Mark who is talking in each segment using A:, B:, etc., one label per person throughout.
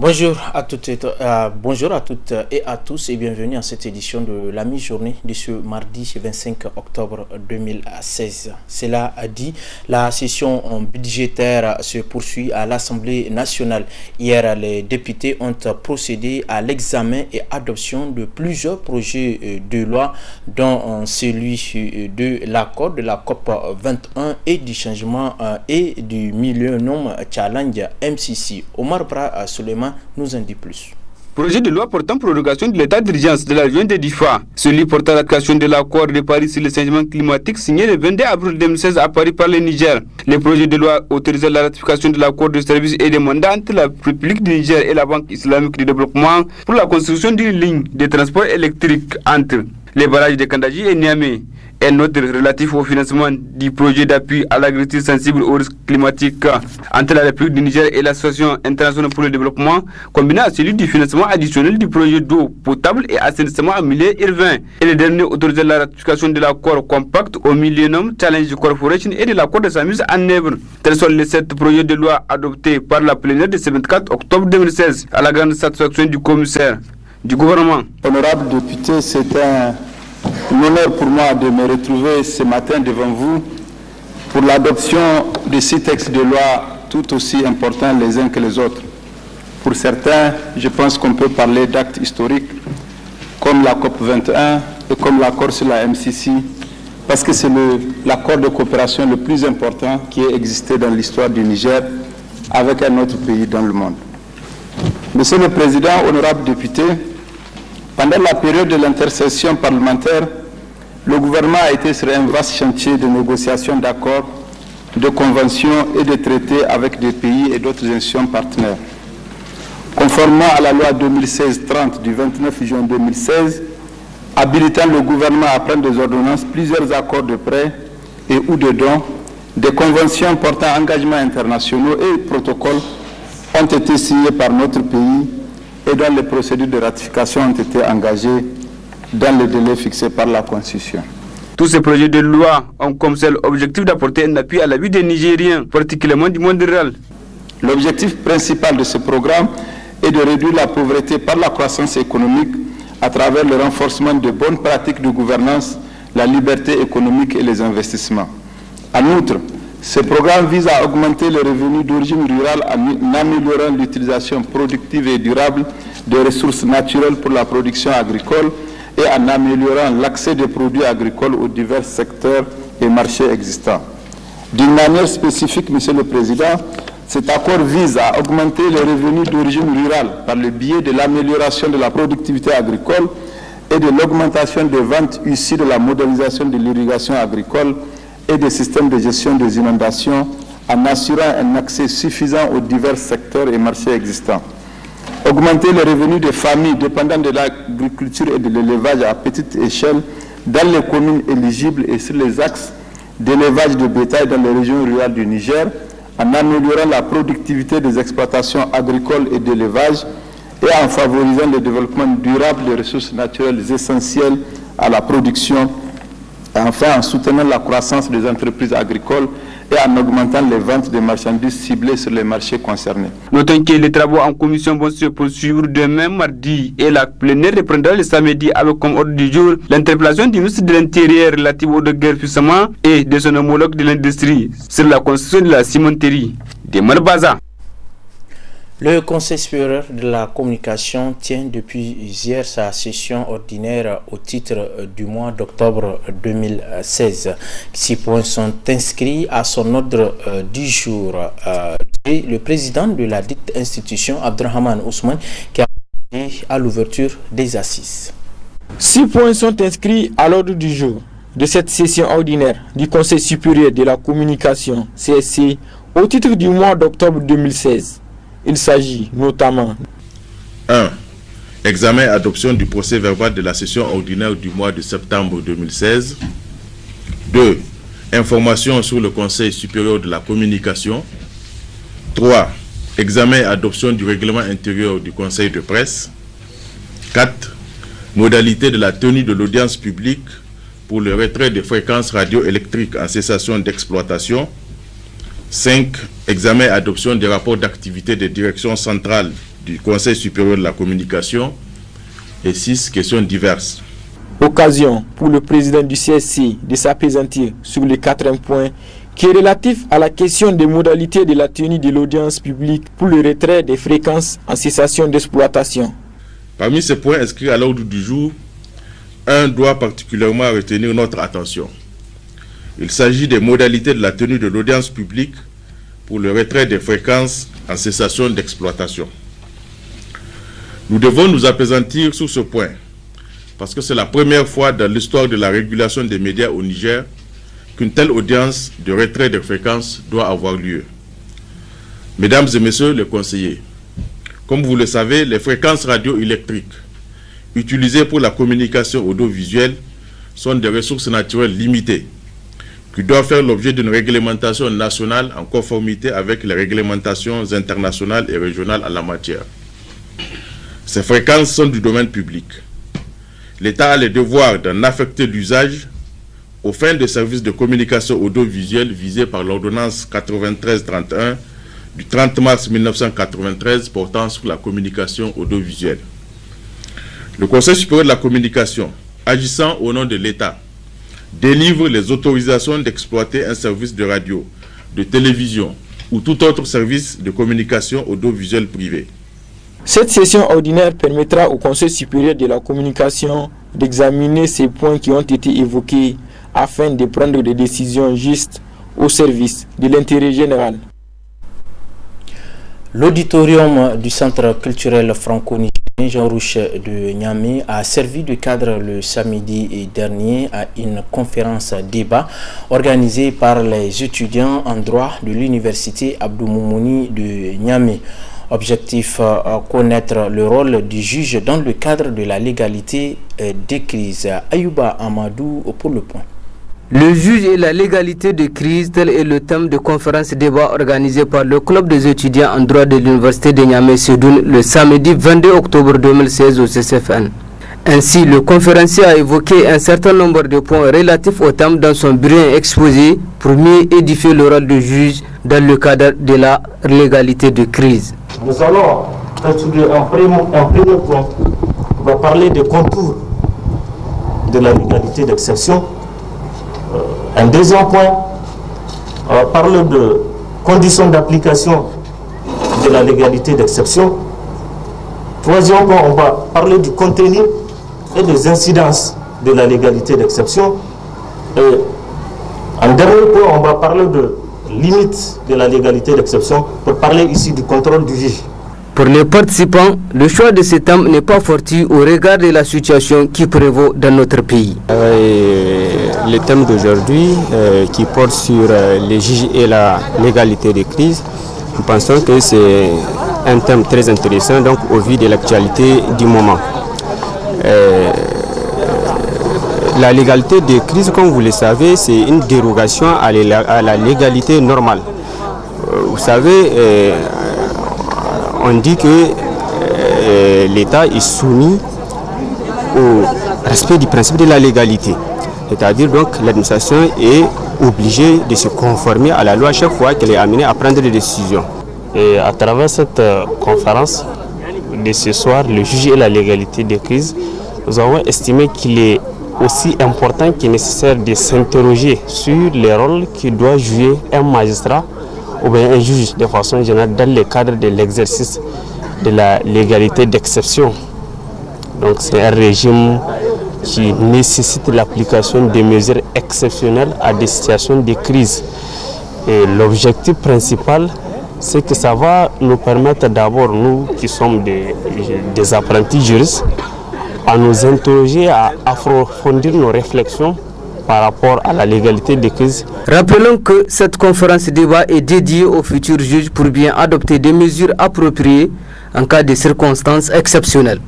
A: Bonjour à toutes et à tous et bienvenue à cette édition de la mi-journée de ce mardi 25 octobre 2016. Cela a dit, la session budgétaire se poursuit à l'Assemblée nationale. Hier, les députés ont procédé à l'examen et adoption de plusieurs projets de loi, dont celui de l'accord de la COP 21 et du changement et du Millennium Challenge MCC. Omar Bra Suleiman nous en dit plus.
B: Projet de loi portant prorogation de l'état d'urgence de la région de Difa. Celui portant ratification de l'accord de Paris sur le changement climatique signé le 22 avril 2016 à Paris par le Niger. Les projets de loi autorisant la ratification de l'accord de services et de mandats entre la République du Niger et la Banque islamique de développement pour la construction d'une ligne de transport électrique entre les barrages de Kandaji et Niamey. Un autre relatif au financement du projet d'appui à l'agriculture sensible aux risques climatiques entre la République du Niger et l'Association internationale pour le développement, combiné à celui du financement additionnel du projet d'eau potable et assainissement en milieu urbain. Et le dernier autorisant la ratification de l'accord compact au Millennium Challenge Corporation et de l'accord de sa mise en œuvre. Tels sont les 7 projets de loi adoptés par la plénière de ce 24 octobre 2016 à la grande satisfaction du commissaire du gouvernement.
C: Honorable député, c'est un honneur pour moi de me retrouver ce matin devant vous pour l'adoption de 6 textes de loi tout aussi importants les uns que les autres. Pour certains, je pense qu'on peut parler d'actes historiques comme la COP 21 et comme l'accord sur la MCC, parce que c'est l'accord de coopération le plus important qui ait existé dans l'histoire du Niger avec un autre pays dans le monde. Monsieur le Président, honorables députés, pendant la période de l'intercession parlementaire, le gouvernement a été sur un vaste chantier de négociations d'accords, de conventions et de traités avec des pays et d'autres institutions partenaires. Conformément à la loi 2016-30 du 29 juin 2016, habilitant le gouvernement à prendre des ordonnances, plusieurs accords de prêt et ou de dons, des conventions portant engagements internationaux et protocoles ont été signés par notre pays et dont les procédures de ratification ont été engagées dans le délai fixé par la Constitution.
B: Tous ces projets de loi ont comme seul objectif d'apporter un appui à la vie des Nigériens, particulièrement du monde rural.
C: L'objectif principal de ce programme est de réduire la pauvreté par la croissance économique à travers le renforcement de bonnes pratiques de gouvernance, la liberté économique et les investissements. En outre, ce programme vise à augmenter les revenus d'origine rurale en améliorant l'utilisation productive et durable des ressources naturelles pour la production agricole et en améliorant l'accès des produits agricoles aux divers secteurs et marchés existants. D'une manière spécifique, Monsieur le Président, cet accord vise à augmenter les revenus d'origine rurale par le biais de l'amélioration de la productivité agricole et de l'augmentation des ventes issues de la modernisation de l'irrigation agricole et des systèmes de gestion des inondations en assurant un accès suffisant aux divers secteurs et marchés existants. Augmenter les revenus des familles dépendant de l'agriculture et de l'élevage à petite échelle dans les communes éligibles et sur les axes d'élevage de bétail dans les régions rurales du Niger, en améliorant la productivité des exploitations agricoles et d'élevage et en favorisant le développement durable des ressources naturelles essentielles à la production, enfin en soutenant la croissance des entreprises agricoles et en augmentant les ventes de marchandises ciblées sur les marchés concernés.
B: Notons que les travaux en commission vont se poursuivre demain mardi et la plénière reprendra le samedi avec comme ordre du jour l'interpellation du ministre de l'Intérieur relative au déguerpissement et de son homologue de l'industrie sur la construction de la cimenterie de Malbaza.
A: Le Conseil supérieur de la communication tient depuis hier sa session ordinaire au titre du mois d'octobre 2016. 6 points sont inscrits à son ordre du jour. Et le président de la dite institution, Abdrahman Ousmane, qui a parlé à l'ouverture des assises.
D: 6 points sont inscrits à l'ordre du jour de cette session ordinaire du Conseil supérieur de la communication, CSC, au titre du mois d'octobre 2016. Il s'agit notamment
E: 1. Examen et adoption du procès verbal de la session ordinaire du mois de septembre 2016. 2. Information sur le Conseil supérieur de la communication. 3. Examen et adoption du règlement intérieur du Conseil de presse. 4. Modalité de la tenue de l'audience publique pour le retrait des fréquences radioélectriques en cessation d'exploitation. 5. Examen et adoption des rapports d'activité des directions centrales du Conseil supérieur de la communication et 6 questions diverses.
D: Occasion pour le président du CSC de s'appesantir sur le 4e point qui est relatif à la question des modalités de la tenue de l'audience publique pour le retrait des fréquences en cessation d'exploitation.
E: Parmi ces points inscrits à l'ordre du jour, un doit particulièrement retenir notre attention. Il s'agit des modalités de la tenue de l'audience publique pour le retrait des fréquences en cessation d'exploitation. Nous devons nous appesantir sur ce point, parce que c'est la première fois dans l'histoire de la régulation des médias au Niger qu'une telle audience de retrait des fréquences doit avoir lieu. Mesdames et messieurs les conseillers, comme vous le savez, les fréquences radioélectriques utilisées pour la communication audiovisuelle sont des ressources naturelles limitées qui doivent faire l'objet d'une réglementation nationale en conformité avec les réglementations internationales et régionales en la matière. Ces fréquences sont du domaine public. L'État a le devoir d'en affecter l'usage aux fins de services de communication audiovisuelle visés par l'ordonnance 93-31 du 30 mars 1993 portant sur la communication audiovisuelle. Le Conseil supérieur de la communication, agissant au nom de l'État, délivre les autorisations d'exploiter un service de radio, de télévision ou tout autre service de communication audiovisuelle privée.
D: Cette session ordinaire permettra au Conseil supérieur de la communication d'examiner ces points qui ont été évoqués afin de prendre des décisions justes au service de l'intérêt général.
A: L'auditorium du Centre culturel franco-nigérien Jean Rouch de Niamey a servi de cadre le samedi dernier à une conférence débat organisée par les étudiants en droit de l'université Abdou Moumouni de Niamey. Objectif, connaître le rôle du juge dans le cadre de la légalité des crises. Ayouba Amadou pour le point.
F: Le juge et la légalité de crise, tel est le thème de conférence débat organisé par le club des étudiants en droit de l'université de Niamey-Sedoun le samedi 22 octobre 2016 au CCFN. Ainsi, le conférencier a évoqué un certain nombre de points relatifs au thème dans son brillant exposé pour mieux édifier le rôle du juge dans le cadre de la légalité de crise.
G: Nous allons étudier un premier point. On va parler des contours de la légalité d'exception. Un deuxième point, on va parler de conditions d'application de la légalité d'exception. Troisième point, on va parler du contenu et des incidences de la légalité d'exception. Et en dernier point, on va parler de limites de la légalité d'exception pour parler ici du contrôle du juge.
F: Pour les participants, le choix de ce thème n'est pas fortuit au regard de la situation qui prévaut dans notre pays.
H: Le thème d'aujourd'hui qui porte sur les juges et la légalité des crises, nous pensons que c'est un thème très intéressant donc, au vu de l'actualité du moment. La légalité des crises, comme vous le savez, c'est une dérogation à la légalité normale. Vous savez, on dit que l'État est soumis au respect du principe de la légalité. C'est-à-dire donc l'administration est obligée de se conformer à la loi chaque fois qu'elle est amenée à prendre des décisions.
I: Et à travers cette conférence de ce soir, le juge et la légalité des crises, nous avons estimé qu'il est aussi important qu'il est nécessaire de s'interroger sur les rôles que doit jouer un magistrat ou bien un juge de façon générale dans le cadre de l'exercice de la légalité d'exception. Donc c'est un régime qui nécessite l'application des mesures exceptionnelles à des situations de crise. Et l'objectif principal, c'est que ça va nous permettre d'abord, nous qui sommes des apprentis juristes, à nous interroger, à approfondir nos réflexions par rapport à la légalité des crises.
F: Rappelons que cette conférence débat est dédiée aux futurs juges pour bien adopter des mesures appropriées en cas de circonstances exceptionnelles.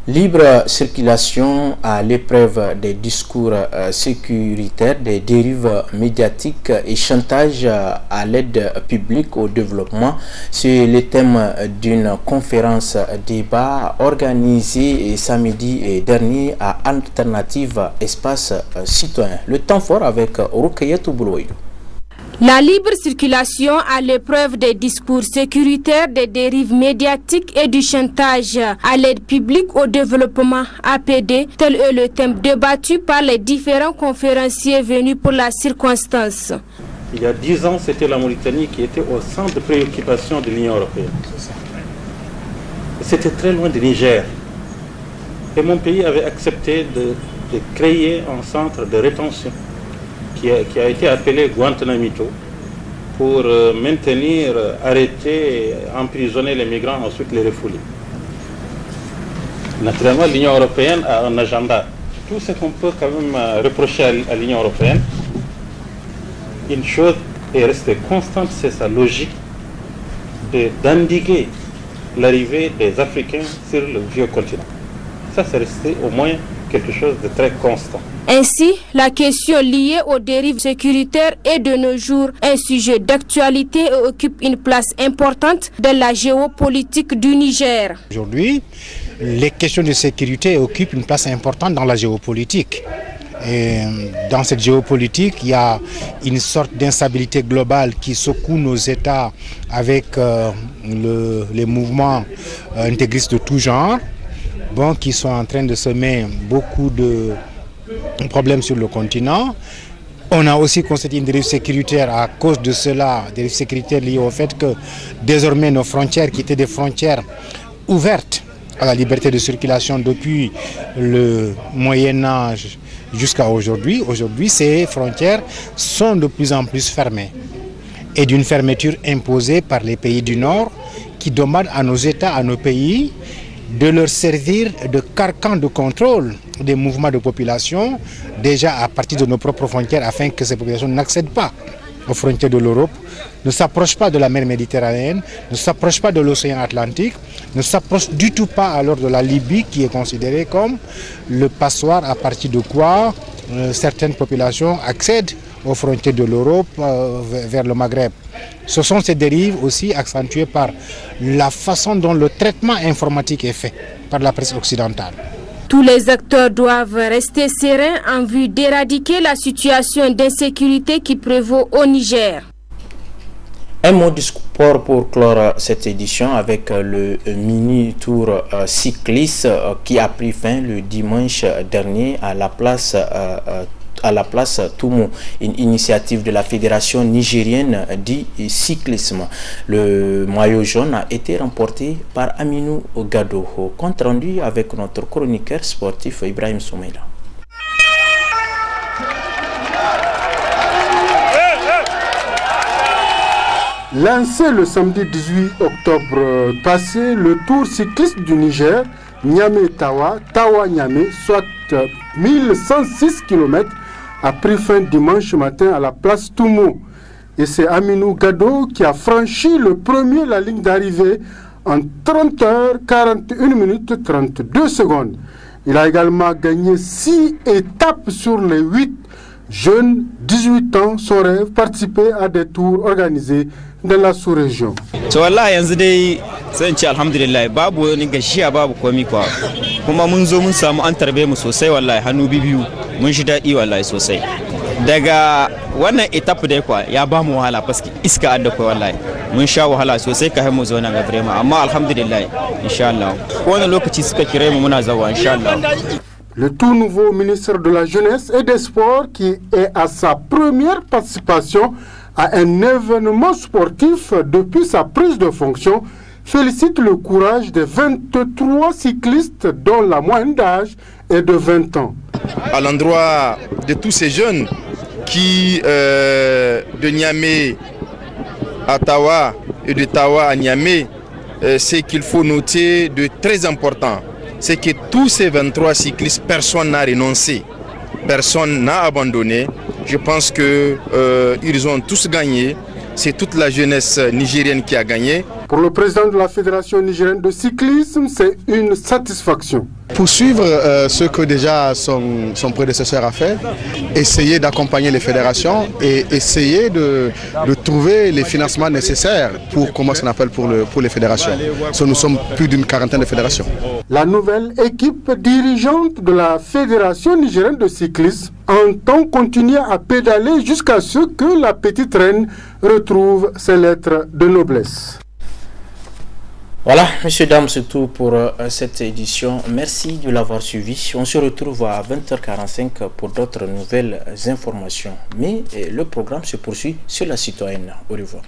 A: Libre circulation à l'épreuve des discours sécuritaires, des dérives médiatiques et chantage à l'aide publique au développement, c'est le thème d'une conférence débat organisée samedi dernier à Alternative Espace Citoyen. Le temps fort avec Rukayetou Bouloïdou.
J: La libre circulation à l'épreuve des discours sécuritaires, des dérives médiatiques et du chantage à l'aide publique au développement APD, tel est le thème débattu par les différents conférenciers venus pour la circonstance.
K: Il y a 10 ans, c'était la Mauritanie qui était au centre de préoccupation de l'Union européenne. C'était très loin du Niger. Et mon pays avait accepté de créer un centre de rétention qui a été appelé Guantanamito pour maintenir, arrêter, emprisonner les migrants, ensuite les refouler. Naturellement, l'Union européenne a un agenda. Tout ce qu'on peut quand même reprocher à l'Union européenne, une chose est restée constante, c'est sa logique d'endiguer l'arrivée des Africains sur le vieux continent. Ça, c'est resté au moins quelque chose de très constant.
J: Ainsi, la question liée aux dérives sécuritaires est de nos jours un sujet d'actualité et occupe une place importante dans la géopolitique du Niger.
L: Aujourd'hui, les questions de sécurité occupent une place importante dans la géopolitique. Et dans cette géopolitique, il y a une sorte d'instabilité globale qui secoue nos États avec les mouvements intégristes de tout genre, qui sont en train de semer beaucoup de problèmes sur le continent. On a aussi constaté une dérive sécuritaire à cause de cela, dérive sécuritaire liée au fait que désormais nos frontières, qui étaient des frontières ouvertes à la liberté de circulation depuis le Moyen-Âge jusqu'à aujourd'hui, ces frontières sont de plus en plus fermées. Et d'une fermeture imposée par les pays du Nord qui demandent à nos États, à nos pays, de leur servir de carcan de contrôle des mouvements de population, déjà à partir de nos propres frontières, afin que ces populations n'accèdent pas aux frontières de l'Europe, ne s'approchent pas de la mer Méditerranéenne, ne s'approchent pas de l'océan Atlantique, ne s'approchent du tout pas alors de la Libye, qui est considérée comme le passoire à partir de quoi certaines populations accèdent aux frontières de l'Europe vers le Maghreb. Ce sont ces dérives aussi accentuées par la façon dont le traitement informatique est fait par la presse occidentale.
J: Tous les acteurs doivent rester sereins en vue d'éradiquer la situation d'insécurité qui prévaut au Niger.
A: Un mot du sport pour clore cette édition avec le mini-tour cycliste qui a pris fin le dimanche dernier à la place Toumo, une initiative de la Fédération nigérienne du cyclisme. Le maillot jaune a été remporté par Aminou Gado. Compte rendu avec notre chroniqueur sportif Ibrahim Soumeila.
M: Lancé le samedi 18 octobre passé, le tour cycliste du Niger, Niamey-Tawa, Tawa-Niamey, soit 1106 km, a pris fin dimanche matin à la place Toumo. Et c'est Aminou Gado qui a franchi le premier la ligne d'arrivée en 30 heures 41 minutes 32 secondes. Il a également gagné 6 étapes sur les 8. Jeunes, 18 ans, son rêve, participer à des tours organisés dans la sous-région.
N: Alhamdulillah babu ni gashiya babu komi kwa kuma mun zo mun samu an tarbe mu sosai wallahi hannu bibiyu mun shi dadi wallahi sosai daga wannan etape dai kwa ya ba mu wahala paski iska adda kwa wallahi mun sha wahala sosai ka mu zo nan ga vraiment amma alhamdulillah insha Allah wannan lokaci suka kire mu muna zawa insha Allah.
M: Le tout nouveau ministre de la Jeunesse et des Sports, qui est à sa première participation à un événement sportif depuis sa prise de fonction, félicite le courage des 23 cyclistes dont la moyenne d'âge est de 20 ans.
O: À l'endroit de tous ces jeunes qui, de Niamey à Tawa et de Tawa à Niamey, c'est qu'il faut noter de très important. C'est que tous ces 23 cyclistes, personne n'a renoncé, personne n'a abandonné. Je pense qu'ils ont tous gagné. C'est toute la jeunesse nigérienne qui a gagné.
M: Pour le président de la Fédération nigérienne de cyclisme, c'est une satisfaction.
P: Poursuivre ce que déjà son prédécesseur a fait, essayer d'accompagner les fédérations et essayer de trouver les financements nécessaires pour, comment on appelle, pour les fédérations. Nous sommes plus d'une quarantaine de fédérations.
M: La nouvelle équipe dirigeante de la Fédération nigérienne de cyclisme entend continuer à pédaler jusqu'à ce que la petite reine retrouve ses lettres de noblesse.
A: Voilà, messieurs, dames, c'est tout pour cette édition. Merci de l'avoir suivi. On se retrouve à 20h45 pour d'autres nouvelles informations. Mais le programme se poursuit sur la citoyenne. Au revoir.